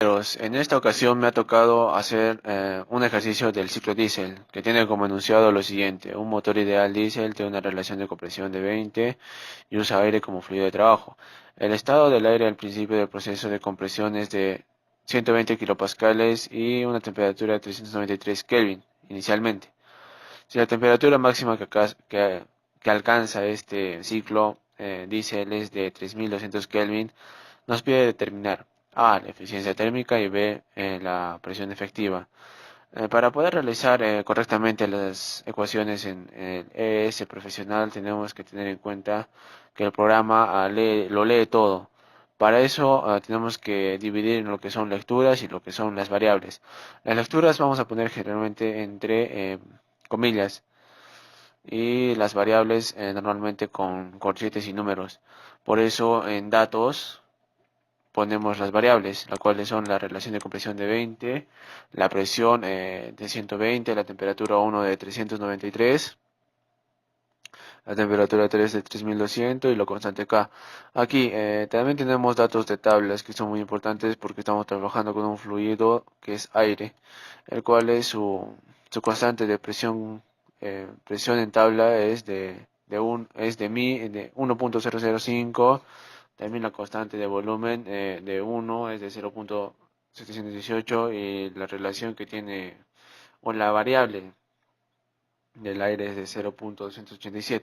compañeros, en esta ocasión me ha tocado hacer un ejercicio del ciclo diésel, que tiene como enunciado lo siguiente: un motor ideal diésel tiene una relación de compresión de 20 y usa aire como fluido de trabajo. El estado del aire al principio del proceso de compresión es de 120 kilopascales y una temperatura de 393 Kelvin inicialmente. Si la temperatura máxima que alcanza este ciclo diésel es de 3200 Kelvin, nos pide determinar A, la eficiencia térmica, y B, la presión efectiva. Para poder realizar correctamente las ecuaciones en el ES profesional, tenemos que tener en cuenta que el programa lo lee todo. Para eso tenemos que dividir en lo que son lecturas y lo que son las variables. Las lecturas vamos a poner generalmente entre comillas, y las variables normalmente con corchetes y números. Por eso en datos ponemos las variables, las cuales son la relación de compresión de 20, la presión de 120, la temperatura 1 de 393, la temperatura 3 de 3200 y lo constante K. Aquí también tenemos datos de tablas que son muy importantes porque estamos trabajando con un fluido que es aire, el cual es su constante de presión, presión en tabla es de 1.005. También la constante de volumen de 1 es de 0.718 y la relación que tiene, o la variable del aire es de 0.287.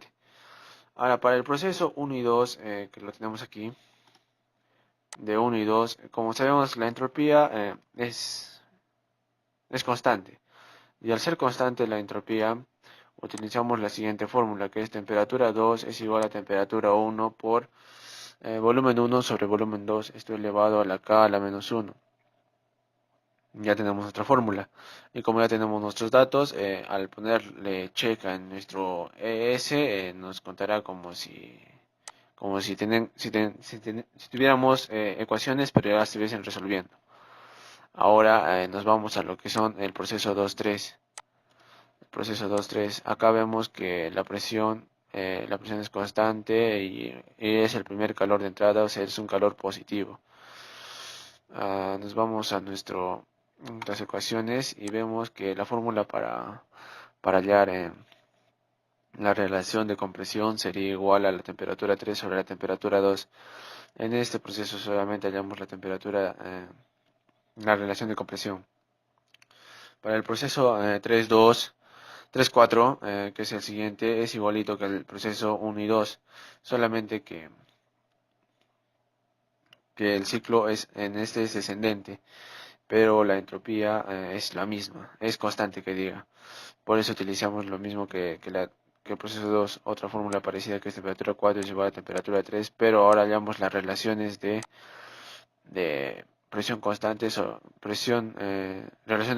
Ahora, para el proceso 1 y 2, que lo tenemos aquí, de 1 y 2, como sabemos, la entropía es constante. Y al ser constante la entropía, utilizamos la siguiente fórmula, que es temperatura 2 es igual a temperatura 1 por volumen 1 sobre volumen 2, esto elevado a la k a la menos 1. Ya tenemos nuestra fórmula. Y como ya tenemos nuestros datos, al ponerle check en nuestro ES, nos contará como si tuviéramos ecuaciones, pero ya las estuviesen resolviendo. Ahora nos vamos a lo que son el proceso 2-3. El proceso 2-3. Acá vemos que la presión es constante y es el primer calor de entrada, o sea, es un calor positivo. Nos vamos a nuestras ecuaciones y vemos que la fórmula para hallar la relación de compresión sería igual a la temperatura 3 sobre la temperatura 2. En este proceso solamente hallamos la temperatura, la relación de compresión. Para el proceso 3-2, 3-4, que es el siguiente, es igualito que el proceso 1 y 2, solamente que el ciclo en este es descendente, pero la entropía es la misma, es constante que diga. Por eso utilizamos lo mismo que el proceso 2, otra fórmula parecida que es temperatura 4 es igual a temperatura 3, pero ahora hallamos las relaciones de presión constante, relación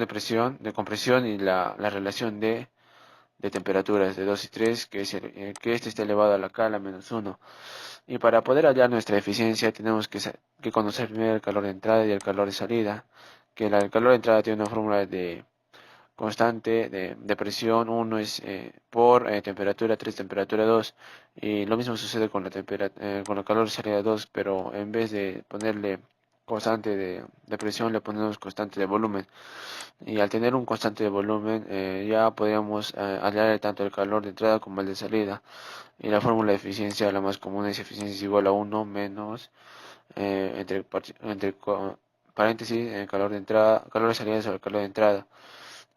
de presión, de compresión y la relación de temperaturas de 2 y 3, que este está elevado a la k a la menos 1. Y para poder hallar nuestra eficiencia tenemos que conocer primero el calor de entrada y el calor de salida, que el calor de entrada tiene una fórmula de constante de presión, 1 es por temperatura 3, temperatura 2, y lo mismo sucede con el calor de salida 2, pero en vez de ponerle constante de presión le ponemos constante de volumen, y al tener un constante de volumen ya podríamos hallar tanto el calor de entrada como el de salida, y la fórmula de eficiencia la más común es eficiencia es igual a 1 menos entre paréntesis calor de entrada, calor de salida sobre calor de entrada.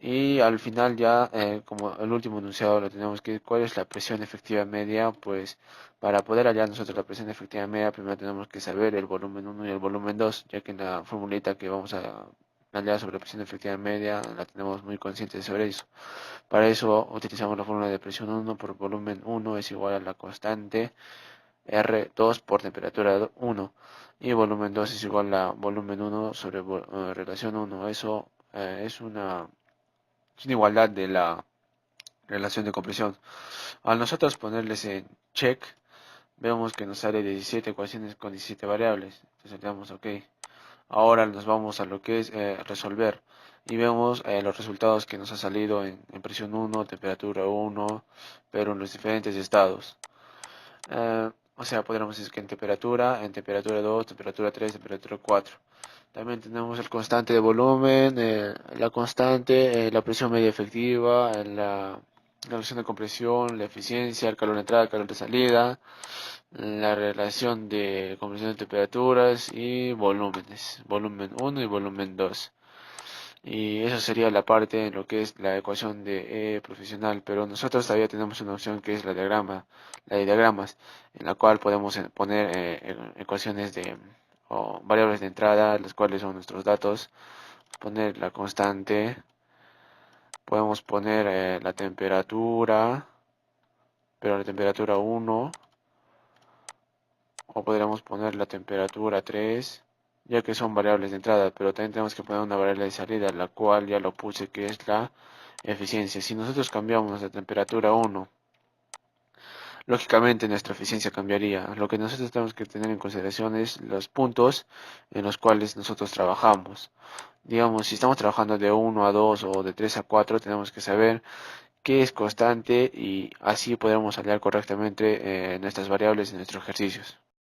Y al final ya, como el último enunciado, lo tenemos que cuál es la presión efectiva media. Pues para poder hallar nosotros la presión efectiva media, primero tenemos que saber el volumen 1 y el volumen 2, ya que en la formulita que vamos a hallar sobre la presión efectiva media la tenemos muy consciente sobre eso. Para eso utilizamos la fórmula de presión 1 por volumen 1 es igual a la constante R2 por temperatura 1, y volumen 2 es igual a volumen 1 sobre relación 1. Eso es una igualdad de la relación de compresión. Al nosotros ponerles en check, vemos que nos sale 17 ecuaciones con 17 variables. Entonces le damos OK. Ahora nos vamos a lo que es resolver y vemos los resultados que nos ha salido en presión 1, temperatura 1, pero en los diferentes estados. O sea, podríamos decir que en temperatura 2, temperatura 3, temperatura 4. También tenemos el constante de volumen, la constante, la presión media efectiva, la relación de compresión, la eficiencia, el calor de entrada, el calor de salida, la relación de compresión de temperaturas y volúmenes, volumen uno y volumen 2. Y eso sería la parte en lo que es la ecuación de E profesional, pero nosotros todavía tenemos una opción que es la de diagramas, en la cual podemos poner ecuaciones o variables de entrada, las cuales son nuestros datos, poner la constante, podemos poner la temperatura, pero la temperatura 1, o podríamos poner la temperatura 3, ya que son variables de entrada, pero también tenemos que poner una variable de salida, la cual ya lo puse, que es la eficiencia. Si nosotros cambiamos la temperatura 1, lógicamente nuestra eficiencia cambiaría. Lo que nosotros tenemos que tener en consideración es los puntos en los cuales nosotros trabajamos. Digamos, si estamos trabajando de 1 a 2 o de 3 a 4, tenemos que saber qué es constante y así podremos hallar correctamente nuestras variables en nuestros ejercicios.